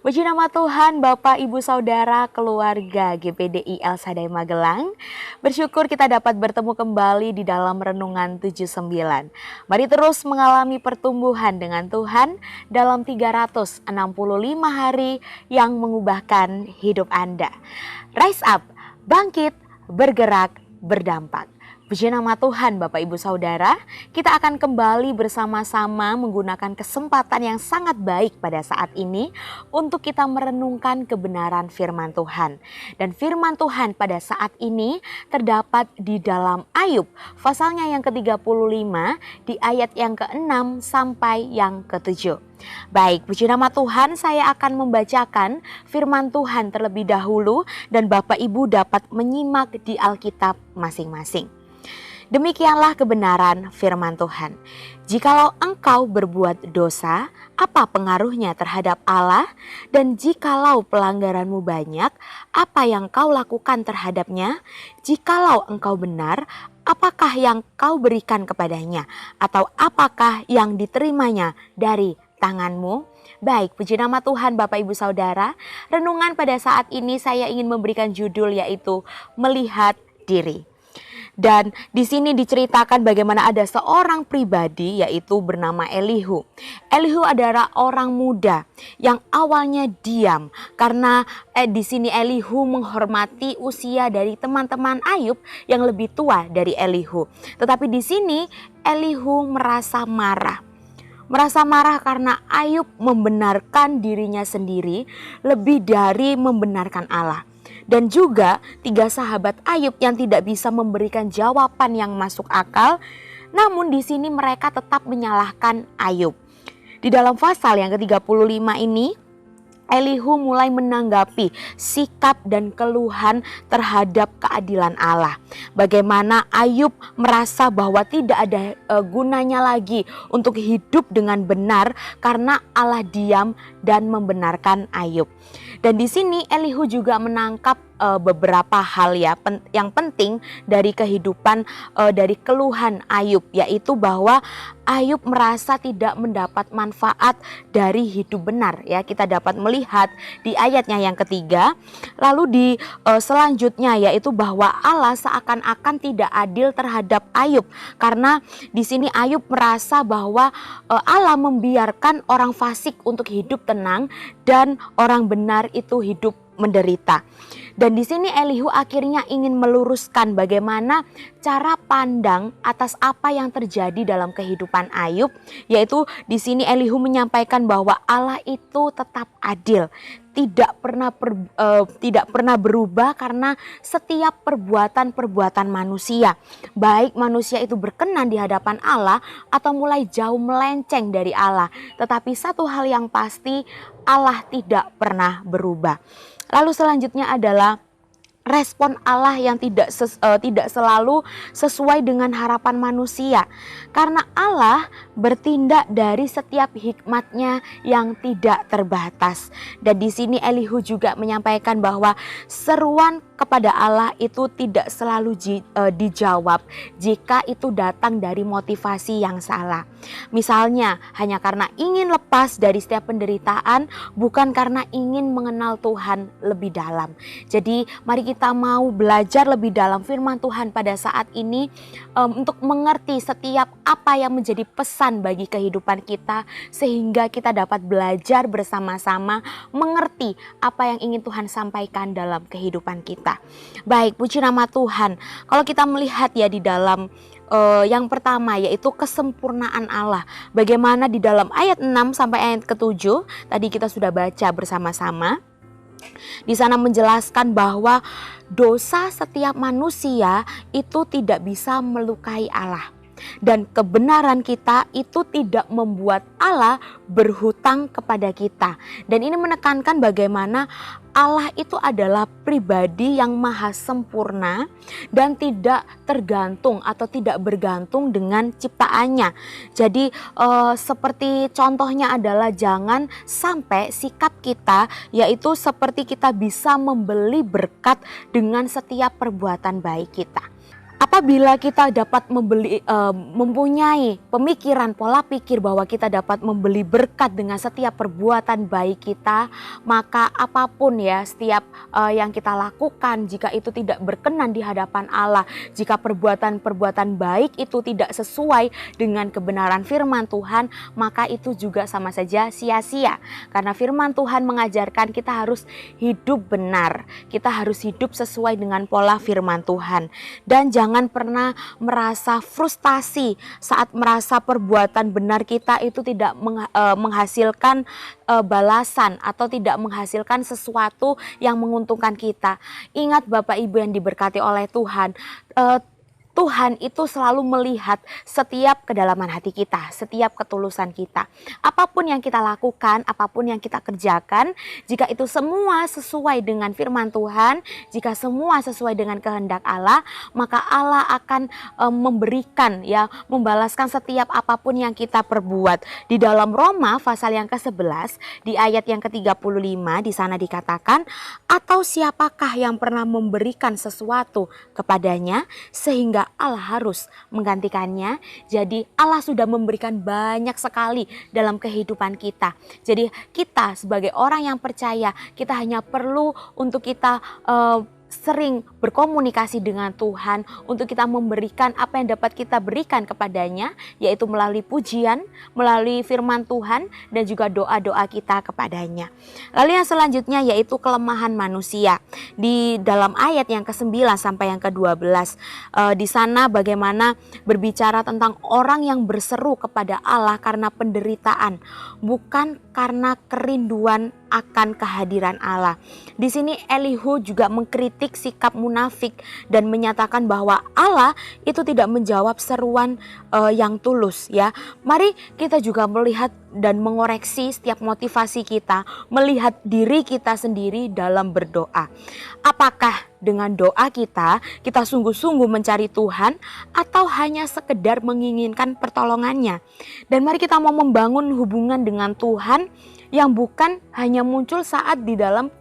Puji nama Tuhan, Bapak, Ibu, Saudara, keluarga GPDI El Shaddai Magelang. Bersyukur kita dapat bertemu kembali di dalam Renungan 79. Mari terus mengalami pertumbuhan dengan Tuhan dalam 365 hari yang mengubahkan hidup Anda. Rise up, bangkit, bergerak, berdampak. Puji nama Tuhan Bapak Ibu Saudara, kita akan kembali bersama-sama menggunakan kesempatan yang sangat baik pada saat ini untuk kita merenungkan kebenaran firman Tuhan. Dan firman Tuhan pada saat ini terdapat di dalam Ayub, pasalnya yang ke-35 di ayat yang ke-6 sampai yang ke-7. Baik, puji nama Tuhan, saya akan membacakan firman Tuhan terlebih dahulu dan Bapak Ibu dapat menyimak di Alkitab masing-masing. Demikianlah kebenaran firman Tuhan. Jikalau engkau berbuat dosa, apa pengaruhnya terhadap Allah? Dan jikalau pelanggaranmu banyak, apa yang kau lakukan terhadapnya? Jikalau engkau benar, apakah yang kau berikan kepadanya? Atau apakah yang diterimanya dari tanganmu? Baik, puji nama Tuhan Bapak Ibu Saudara. Renungan pada saat ini saya ingin memberikan judul yaitu Melihat Diri. Dan di sini diceritakan bagaimana ada seorang pribadi yaitu bernama Elihu. Elihu adalah orang muda yang awalnya diam karena di sini Elihu menghormati usia dari teman-teman Ayub yang lebih tua dari Elihu. Tetapi di sini Elihu merasa marah. Merasa marah karena Ayub membenarkan dirinya sendiri lebih dari membenarkan Allah. Dan juga 3 sahabat Ayub yang tidak bisa memberikan jawaban yang masuk akal, namun di sini mereka tetap menyalahkan Ayub. Di dalam pasal yang ke-35 ini, Elihu mulai menanggapi sikap dan keluhan terhadap keadilan Allah. Bagaimana Ayub merasa bahwa tidak ada gunanya lagi untuk hidup dengan benar karena Allah diam dan membenarkan Ayub. Dan di sini Elihu juga menangkap beberapa hal yang penting dari kehidupan dari keluhan Ayub, yaitu bahwa Ayub merasa tidak mendapat manfaat dari hidup benar. Ya, kita dapat melihat di ayatnya yang ketiga. Lalu di selanjutnya yaitu bahwa Allah seakan-akan tidak adil terhadap Ayub karena di sini Ayub merasa bahwa Allah membiarkan orang fasik untuk hidup tenang dan orang benar itu hidup menderita. Dan di sini Elihu akhirnya ingin meluruskan bagaimana cara pandang atas apa yang terjadi dalam kehidupan Ayub, yaitu di sini Elihu menyampaikan bahwa Allah itu tetap adil, tidak pernah berubah karena setiap perbuatan manusia, baik manusia itu berkenan di hadapan Allah atau mulai jauh melenceng dari Allah, tetapi satu hal yang pasti, Allah tidak pernah berubah. Lalu selanjutnya adalah respon Allah yang tidak selalu sesuai dengan harapan manusia. Karena Allah bertindak dari setiap hikmatnya yang tidak terbatas. Dan di sini Elihu juga menyampaikan bahwa seruan kepada Allah itu tidak selalu dijawab jika itu datang dari motivasi yang salah. Misalnya hanya karena ingin lepas dari setiap penderitaan, bukan karena ingin mengenal Tuhan lebih dalam. Jadi mari kita mau belajar lebih dalam firman Tuhan pada saat ini untuk mengerti setiap apa yang menjadi pesan bagi kehidupan kita, sehingga kita dapat belajar bersama-sama mengerti apa yang ingin Tuhan sampaikan dalam kehidupan kita. Baik, puji nama Tuhan. Kalau kita melihat ya di dalam yang pertama yaitu kesempurnaan Allah. Bagaimana di dalam ayat 6 sampai ayat ke-7 tadi kita sudah baca bersama-sama. Di sana menjelaskan bahwa dosa setiap manusia itu tidak bisa melukai Allah. Dan kebenaran kita itu tidak membuat Allah berhutang kepada kita. Dan ini menekankan bagaimana Allah itu adalah pribadi yang maha sempurna dan tidak tergantung atau tidak bergantung dengan ciptaannya. Jadi seperti contohnya adalah jangan sampai sikap kita yaitu seperti kita bisa membeli berkat dengan setiap perbuatan baik kita. Apabila kita dapat mempunyai pemikiran, pola pikir bahwa kita dapat membeli berkat dengan setiap perbuatan baik kita, maka apapun ya, setiap yang kita lakukan, jika itu tidak berkenan di hadapan Allah, jika perbuatan-perbuatan baik itu tidak sesuai dengan kebenaran firman Tuhan, maka itu juga sama saja sia-sia. Karena firman Tuhan mengajarkan kita harus hidup benar, kita harus hidup sesuai dengan pola firman Tuhan. Dan jangan pernah merasa frustasi saat merasa perbuatan benar kita itu tidak menghasilkan balasan atau tidak menghasilkan sesuatu yang menguntungkan kita. Ingat Bapak Ibu yang diberkati oleh Tuhan, Tuhan itu selalu melihat setiap kedalaman hati kita, setiap ketulusan kita. Apapun yang kita lakukan, apapun yang kita kerjakan, jika itu semua sesuai dengan firman Tuhan, jika semua sesuai dengan kehendak Allah, maka Allah akan memberikan ya, membalaskan setiap apapun yang kita perbuat. Di dalam Roma pasal yang ke-11 di ayat yang ke-35 di sana dikatakan, atau siapakah yang pernah memberikan sesuatu kepadanya sehingga Allah harus menggantikannya. Jadi Allah sudah memberikan banyak sekali dalam kehidupan kita. Jadi kita sebagai orang yang percaya, kita hanya perlu untuk kita sering berkomunikasi dengan Tuhan, untuk kita memberikan apa yang dapat kita berikan kepadanya, yaitu melalui pujian, melalui firman Tuhan, dan juga doa-doa kita kepadanya. Lalu yang selanjutnya yaitu kelemahan manusia. Di dalam ayat yang ke-9 sampai yang ke-12, di sana bagaimana berbicara tentang orang yang berseru kepada Allah karena penderitaan, bukan karena kerinduan akan kehadiran Allah. Di sini Elihu juga mengkritik sikap munafik dan menyatakan bahwa Allah itu tidak menjawab seruan yang tulus ya. Mari kita juga melihat dan mengoreksi setiap motivasi kita, melihat diri kita sendiri dalam berdoa. Apakah dengan doa kita sungguh-sungguh mencari Tuhan atau hanya sekedar menginginkan pertolongannya? Dan mari kita mau membangun hubungan dengan Tuhan yang bukan hanya muncul saat di dalam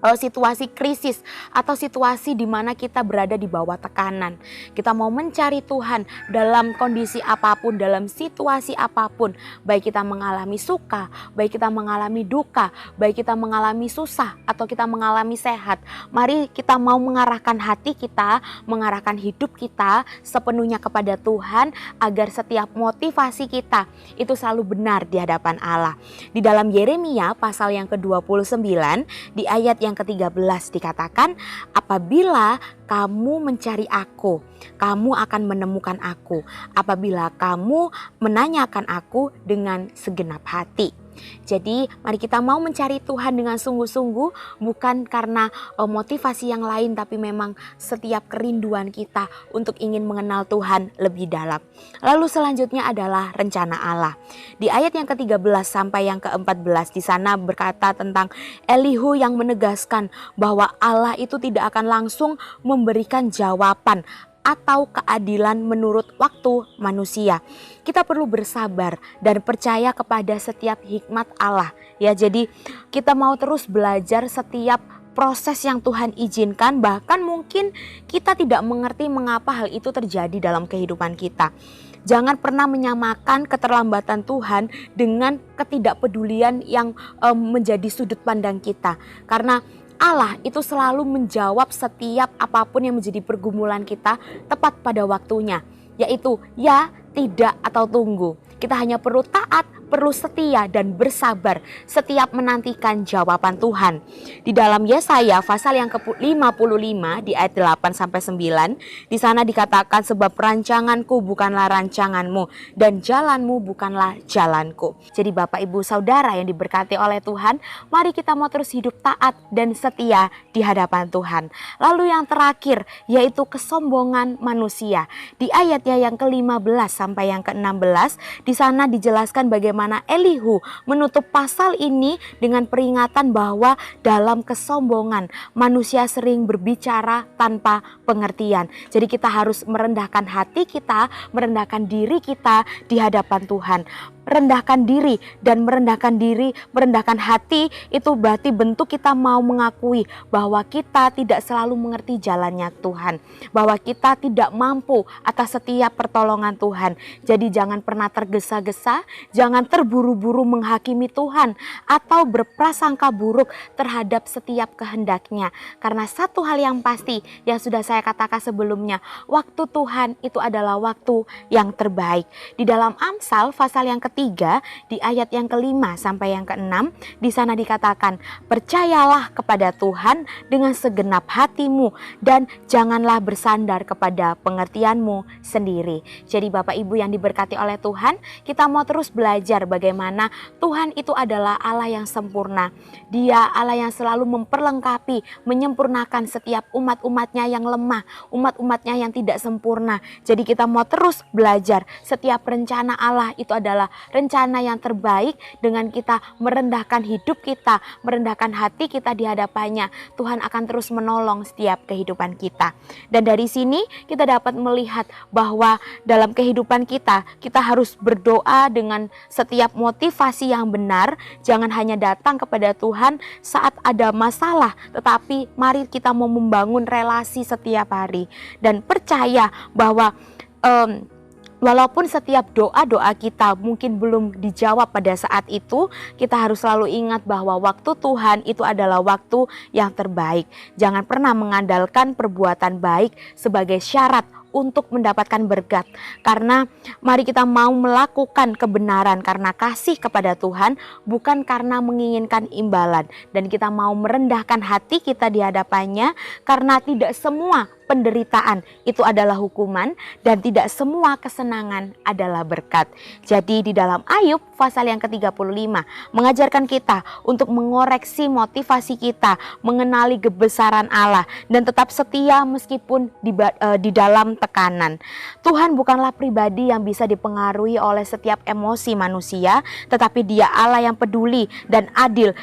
situasi krisis atau situasi di mana kita berada di bawah tekanan. Kita mau mencari Tuhan dalam kondisi apapun, dalam situasi apapun, baik kita mengalami suka, baik kita mengalami duka, baik kita mengalami susah atau kita mengalami sehat. Mari kita mau mengarahkan hati kita, mengarahkan hidup kita sepenuhnya kepada Tuhan, agar setiap motivasi kita itu selalu benar di hadapan Allah. Di dalam Yeremia pasal yang ke-29 di ayat yang ke-13 dikatakan, apabila kamu mencari aku, kamu akan menemukan aku, apabila kamu menanyakan aku dengan segenap hati. Jadi mari kita mau mencari Tuhan dengan sungguh-sungguh, bukan karena motivasi yang lain, tapi memang setiap kerinduan kita untuk ingin mengenal Tuhan lebih dalam. Lalu selanjutnya adalah rencana Allah. Di ayat yang ke-13 sampai yang ke-14 di sana berkata tentang Elihu yang menegaskan bahwa Allah itu tidak akan langsung memberikan jawaban atau keadilan menurut waktu manusia. Kita perlu bersabar dan percaya kepada setiap hikmat Allah ya. Jadi kita mau terus belajar setiap proses yang Tuhan izinkan, bahkan mungkin kita tidak mengerti mengapa hal itu terjadi dalam kehidupan kita. Jangan pernah menyamakan keterlambatan Tuhan dengan ketidakpedulian yang menjadi sudut pandang kita. Karena Allah itu selalu menjawab setiap apapun yang menjadi pergumulan kita tepat pada waktunya, yaitu ya, tidak, atau tunggu. Kita hanya perlu taat, perlu setia dan bersabar setiap menantikan jawaban Tuhan. Di dalam Yesaya pasal yang ke-55 di ayat 8 sampai 9, di sana dikatakan, sebab rancanganku bukanlah rancanganmu dan jalanmu bukanlah jalanku. Jadi Bapak Ibu Saudara yang diberkati oleh Tuhan, mari kita mau terus hidup taat dan setia di hadapan Tuhan. Lalu yang terakhir yaitu kesombongan manusia. Di ayatnya yang ke-15 sampai yang ke-16, di sana dijelaskan bagaimana Elihu menutup pasal ini dengan peringatan bahwa dalam kesombongan manusia sering berbicara tanpa pengertian. Jadi kita harus merendahkan hati kita, merendahkan diri kita di hadapan Tuhan. rendahkan diri, dan merendahkan hati itu berarti bentuk kita mau mengakui bahwa kita tidak selalu mengerti jalannya Tuhan, bahwa kita tidak mampu atas setiap pertolongan Tuhan. Jadi jangan pernah tergesa-gesa, jangan terburu-buru menghakimi Tuhan atau berprasangka buruk terhadap setiap kehendaknya. Karena satu hal yang pasti yang sudah saya katakan sebelumnya, waktu Tuhan itu adalah waktu yang terbaik. Di dalam Amsal pasal yang ketiga di ayat yang kelima sampai yang keenam, di sana dikatakan, percayalah kepada Tuhan dengan segenap hatimu dan janganlah bersandar kepada pengertianmu sendiri. Jadi Bapak Ibu yang diberkati oleh Tuhan, kita mau terus belajar bagaimana Tuhan itu adalah Allah yang sempurna. Dia Allah yang selalu memperlengkapi, menyempurnakan setiap umat-umatnya yang lemah, umat-umatnya yang tidak sempurna. Jadi kita mau terus belajar, setiap rencana Allah itu adalah rencana yang terbaik. Dengan kita merendahkan hidup kita, merendahkan hati kita di hadapannya, Tuhan akan terus menolong setiap kehidupan kita. Dan dari sini kita dapat melihat bahwa dalam kehidupan kita harus berdoa dengan setiap motivasi yang benar. Jangan hanya datang kepada Tuhan saat ada masalah, tetapi mari kita mau membangun relasi setiap hari. Dan percaya bahwa walaupun setiap doa-doa kita mungkin belum dijawab pada saat itu, kita harus selalu ingat bahwa waktu Tuhan itu adalah waktu yang terbaik. Jangan pernah mengandalkan perbuatan baik sebagai syarat untuk mendapatkan berkat. Karena mari kita mau melakukan kebenaran karena kasih kepada Tuhan, bukan karena menginginkan imbalan. Dan kita mau merendahkan hati kita di hadapannya, karena tidak semua penderitaan itu adalah hukuman dan tidak semua kesenangan adalah berkat. Jadi di dalam Ayub pasal yang ke-35 mengajarkan kita untuk mengoreksi motivasi kita, mengenali kebesaran Allah dan tetap setia meskipun di dalam tekanan. Tuhan bukanlah pribadi yang bisa dipengaruhi oleh setiap emosi manusia, tetapi Dia Allah yang peduli dan adil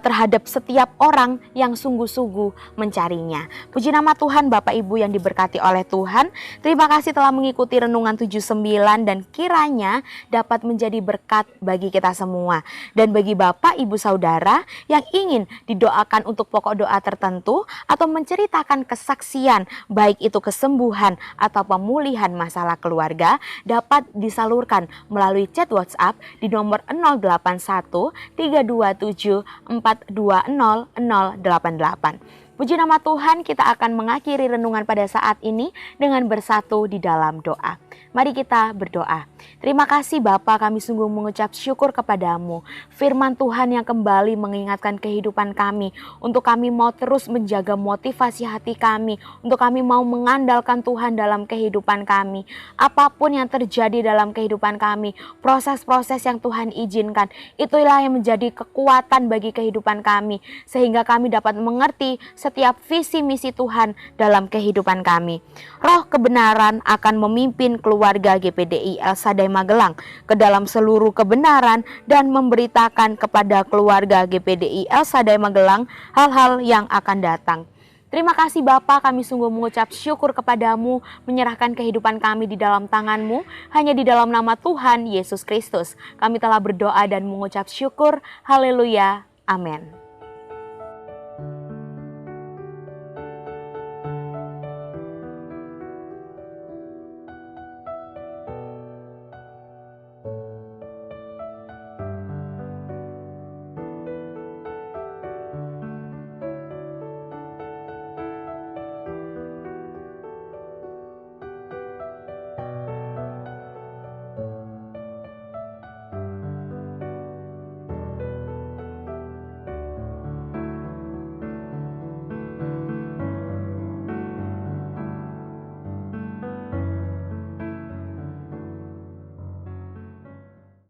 terhadap setiap orang yang sungguh-sungguh mencarinya. Puji nama Tuhan Bapak Ibu yang diberkati oleh Tuhan. Terima kasih telah mengikuti Renungan 79 dan kiranya dapat menjadi berkat bagi kita semua. Dan bagi Bapak, Ibu, Saudara yang ingin didoakan untuk pokok doa tertentu atau menceritakan kesaksian, baik itu kesembuhan atau pemulihan masalah keluarga, dapat disalurkan melalui chat WhatsApp di nomor 081 327 420 088. Puji nama Tuhan, kita akan mengakhiri renungan pada saat ini dengan bersatu di dalam doa. Mari kita berdoa. Terima kasih Bapa, kami sungguh mengucap syukur kepadamu. Firman Tuhan yang kembali mengingatkan kehidupan kami, untuk kami mau terus menjaga motivasi hati kami, untuk kami mau mengandalkan Tuhan dalam kehidupan kami. Apapun yang terjadi dalam kehidupan kami, proses-proses yang Tuhan izinkan, itulah yang menjadi kekuatan bagi kehidupan kami, sehingga kami dapat mengerti setiap visi misi Tuhan dalam kehidupan kami. Roh kebenaran akan memimpin keluarga GPDI El Shaddai Magelang ke dalam seluruh kebenaran dan memberitakan kepada keluarga GPDI El Shaddai Magelang hal-hal yang akan datang. Terima kasih Bapa, kami sungguh mengucap syukur kepadamu, menyerahkan kehidupan kami di dalam tangan-Mu, hanya di dalam nama Tuhan Yesus Kristus. Kami telah berdoa dan mengucap syukur. Haleluya. Amin.